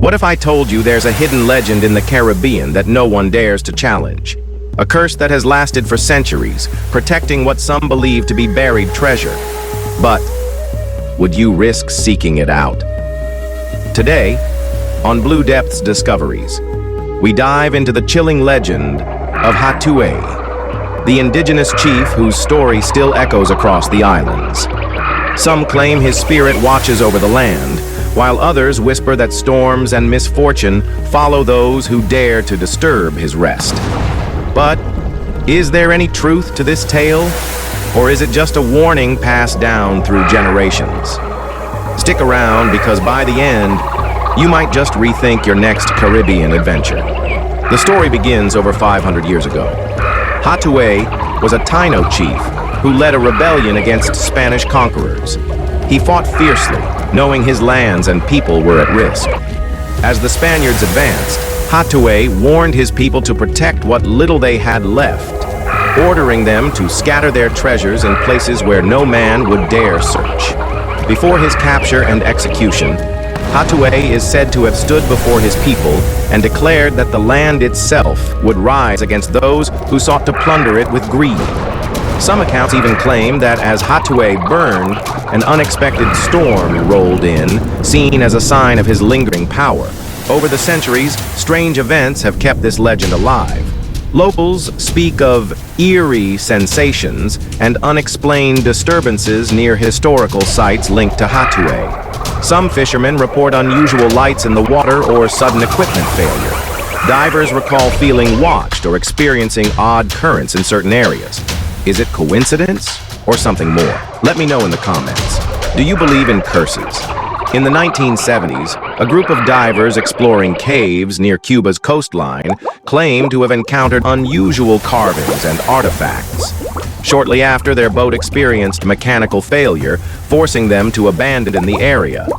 What if I told you there's a hidden legend in the Caribbean that no one dares to challenge? A curse that has lasted for centuries, protecting what some believe to be buried treasure. But would you risk seeking it out? Today, on Blue Depths Discoveries, we dive into the chilling legend of Hatuey, the indigenous chief whose story still echoes across the islands. Some claim his spirit watches over the land, while others whisper that storms and misfortune follow those who dare to disturb his rest. But is there any truth to this tale, or is it just a warning passed down through generations? Stick around, because by the end, you might just rethink your next Caribbean adventure. The story begins over 500 years ago. Hatuey was a Taino chief who led a rebellion against Spanish conquerors. He fought fiercely, knowing his lands and people were at risk. As the Spaniards advanced, Hatuey warned his people to protect what little they had left, ordering them to scatter their treasures in places where no man would dare search. Before his capture and execution, Hatuey is said to have stood before his people and declared that the land itself would rise against those who sought to plunder it with greed. Some accounts even claim that as Hatuey burned, an unexpected storm rolled in, seen as a sign of his lingering power. Over the centuries, strange events have kept this legend alive. Locals speak of eerie sensations and unexplained disturbances near historical sites linked to Hatuey. Some fishermen report unusual lights in the water or sudden equipment failure. Divers recall feeling watched or experiencing odd currents in certain areas. Is it coincidence or something more? Let me know in the comments. Do you believe in curses? In the 1970s, a group of divers exploring caves near Cuba's coastline claimed to have encountered unusual carvings and artifacts. Shortly after, their boat experienced mechanical failure, forcing them to abandon the area.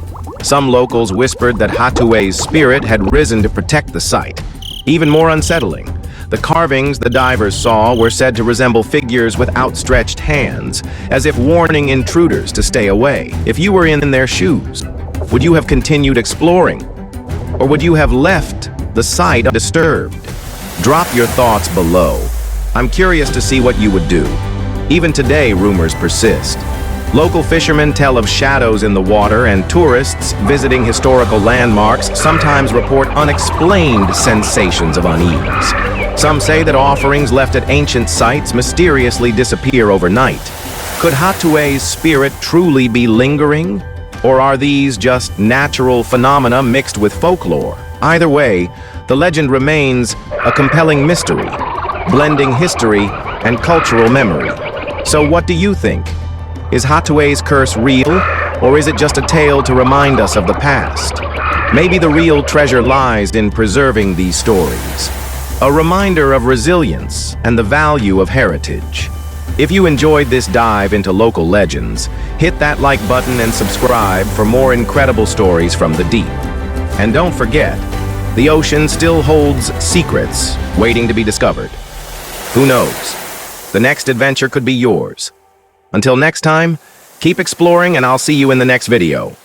Some locals whispered that Hatuey's spirit had risen to protect the site. Even more unsettling, the carvings the divers saw were said to resemble figures with outstretched hands, as if warning intruders to stay away. If you were in their shoes, would you have continued exploring? Or would you have left the site undisturbed? Drop your thoughts below. I'm curious to see what you would do. Even today, rumors persist. Local fishermen tell of shadows in the water, and tourists visiting historical landmarks sometimes report unexplained sensations of unease. Some say that offerings left at ancient sites mysteriously disappear overnight. Could Hatuey's spirit truly be lingering? Or are these just natural phenomena mixed with folklore? Either way, the legend remains a compelling mystery, blending history and cultural memory. So what do you think? Is Hatuey's curse real, or is it just a tale to remind us of the past? Maybe the real treasure lies in preserving these stories, a reminder of resilience and the value of heritage. If you enjoyed this dive into local legends, hit that like button and subscribe for more incredible stories from the deep. And don't forget, the ocean still holds secrets waiting to be discovered. Who knows? The next adventure could be yours. Until next time, keep exploring, and I'll see you in the next video.